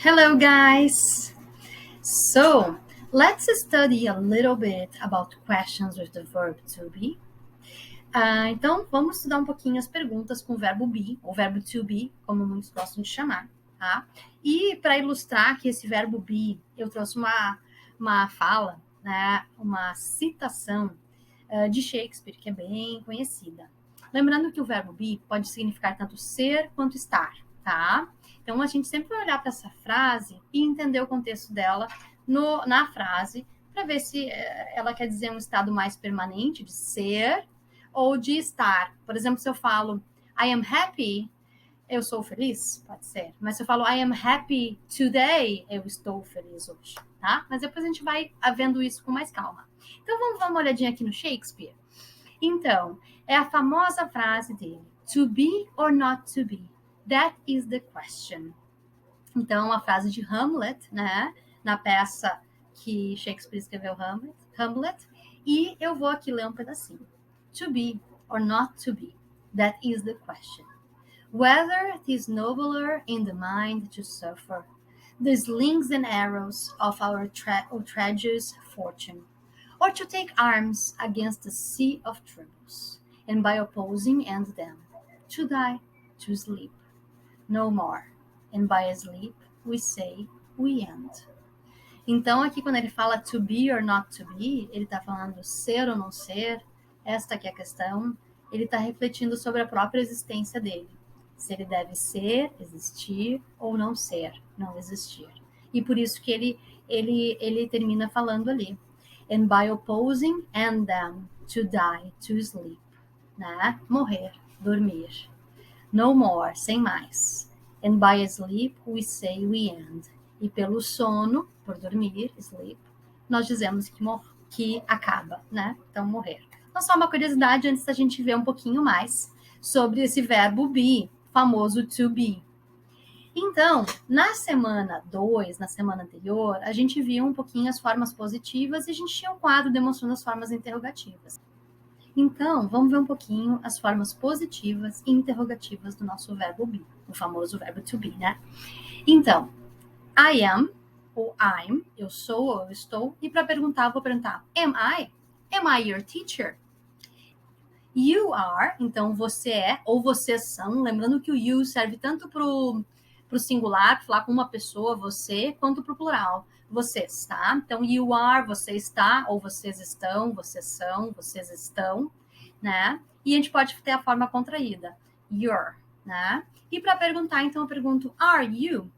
Hello, guys. So, let's study a little bit about questions with the verb to be. Então, vamos estudar um pouquinho as perguntas com o verbo be, ou verbo to be, como muitos gostam de chamar, tá? E para ilustrar que esse verbo be, eu trouxe uma fala, né, uma citação de Shakespeare, que é bem conhecida. Lembrando que o verbo be pode significar tanto ser quanto estar, tá? Então, a gente sempre vai olhar para essa frase e entender o contexto dela na frase, para ver se ela quer dizer um estado mais permanente de ser ou de estar. Por exemplo, se eu falo I am happy, eu sou feliz, pode ser. Mas se eu falo I am happy today, eu estou feliz hoje, tá? Mas depois a gente vai vendo isso com mais calma. Então, vamos dar uma olhadinha aqui no Shakespeare? Então, é a famosa frase dele, to be or not to be, that is the question. Então, a frase de Hamlet, né, na peça que Shakespeare escreveu Hamlet, e eu vou aqui ler um pedacinho. To be or not to be, that is the question. Whether it is nobler in the mind to suffer the slings and arrows of our outrageous fortune, or to take arms against the sea of troubles, and by opposing end them, to die, to sleep, no more, and by sleep we say we end. Então, aqui quando ele fala to be or not to be, ele está falando ser ou não ser, esta aqui é a questão, ele está refletindo sobre a própria existência dele. Se ele deve ser, existir, ou não ser, não existir. E por isso que ele termina falando ali. And by opposing and them, to die, to sleep. Né? Morrer, dormir. No more, sem mais. And by sleep, we say we end. E pelo sono, por dormir, sleep, nós dizemos que acaba, né? Então, morrer. Então, só uma curiosidade antes da gente ver um pouquinho mais sobre esse verbo be, famoso to be. Então, na semana 2, na semana anterior, a gente viu um pouquinho as formas positivas e a gente tinha um quadro demonstrando as formas interrogativas. Então, vamos ver um pouquinho as formas positivas e interrogativas do nosso verbo be, o famoso verbo to be, né? Então, I am, ou I'm, eu sou ou eu estou, e para perguntar, vou perguntar, am I? Am I your teacher? You are, então você é, ou vocês são, lembrando que o you serve tanto para o singular, para falar com uma pessoa, você, quanto para o plural, vocês, tá? Então, you are, você está, ou vocês estão, vocês são, vocês estão, né? E a gente pode ter a forma contraída, you're, né? E para perguntar, então, eu pergunto, are you?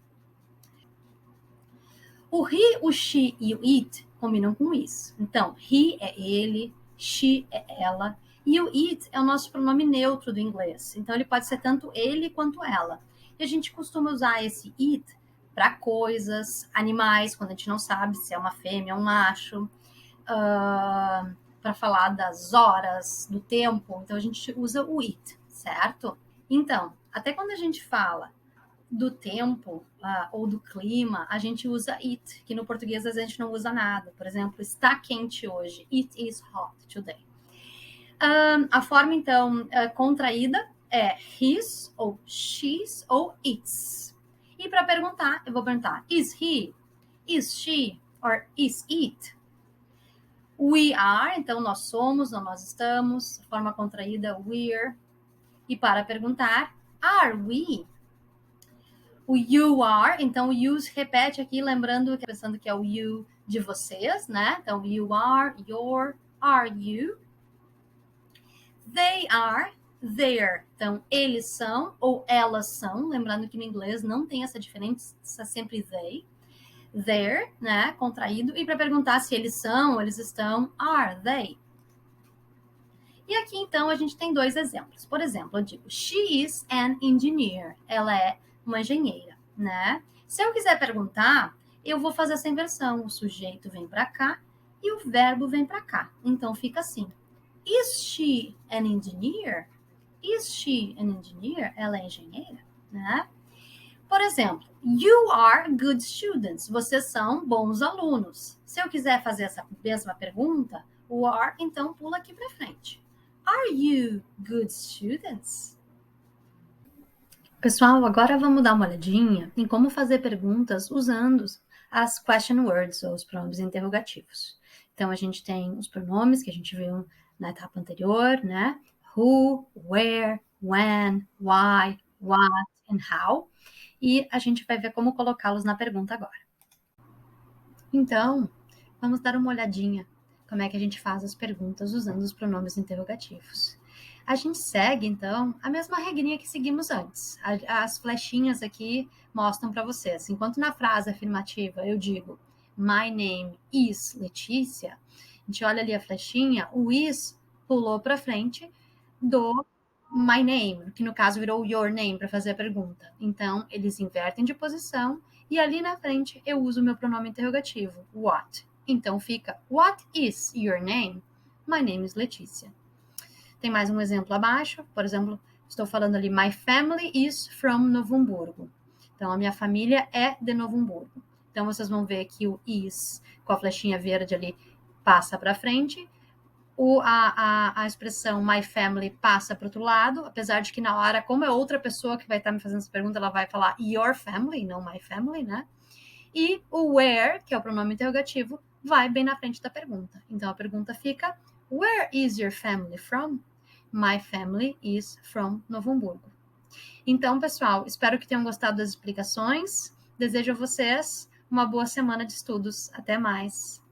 O he, o she e o it combinam com isso. Então, he é ele, she é ela, e o it é o nosso pronome neutro do inglês. Então, ele pode ser tanto ele quanto ela. E a gente costuma usar esse it para coisas, animais, quando a gente não sabe se é uma fêmea ou um macho, para falar das horas, do tempo. Então, a gente usa o it, certo? Então, até quando a gente fala do tempo ou do clima, a gente usa it, que no português a gente não usa nada. Por exemplo, está quente hoje. It is hot today. A forma, então, contraída é his, ou she's, ou its. E para perguntar, eu vou perguntar, is he, is she, or is it? We are, então nós somos, ou nós estamos. Forma contraída, we're. E para perguntar, are we? O you are, então o you se repete aqui, lembrando, pensando que é o you de vocês, né? Então, you are, your, are you? They are, their. Então, eles são ou elas são, lembrando que no inglês não tem essa diferença, sempre they. Their, né? Contraído. E para perguntar se eles são ou eles estão, are they? E aqui, então, a gente tem dois exemplos. Por exemplo, eu digo, she is an engineer. Ela é uma engenheira, né? Se eu quiser perguntar, eu vou fazer essa inversão. O sujeito vem para cá e o verbo vem para cá. Então, fica assim. Is she an engineer? Is she an engineer? Ela é engenheira, né? Por exemplo, you are good students. Vocês são bons alunos. Se eu quiser fazer essa mesma pergunta, o are, então, pula aqui para frente. Are you good students? Pessoal, agora vamos dar uma olhadinha em como fazer perguntas usando as question words, ou os pronomes interrogativos. Então, a gente tem os pronomes que a gente viu na etapa anterior, né? Who, where, when, why, what and how. E a gente vai ver como colocá-los na pergunta agora. Então, vamos dar uma olhadinha como é que a gente faz as perguntas usando os pronomes interrogativos. A gente segue, então, a mesma regrinha que seguimos antes. As flechinhas aqui mostram para vocês. Enquanto na frase afirmativa eu digo My name is Letícia, a gente olha ali a flechinha, o is pulou para frente do my name, que no caso virou your name para fazer a pergunta. Então, eles invertem de posição e ali na frente eu uso o meu pronome interrogativo, what. Então fica, what is your name? My name is Letícia. Tem mais um exemplo abaixo, por exemplo, estou falando ali, my family is from Novo Hamburgo. Então, a minha família é de Novo Hamburgo. Então, vocês vão ver que o is, com a flechinha verde ali, passa para frente. A expressão my family passa para o outro lado, apesar de que na hora, como é outra pessoa que vai estar me fazendo essa pergunta, ela vai falar your family, não my family, né? E o where, que é o pronome interrogativo, vai bem na frente da pergunta. Então a pergunta fica: Where is your family from? My family is from Novo Hamburgo. Então, pessoal, espero que tenham gostado das explicações. Desejo a vocês uma boa semana de estudos. Até mais.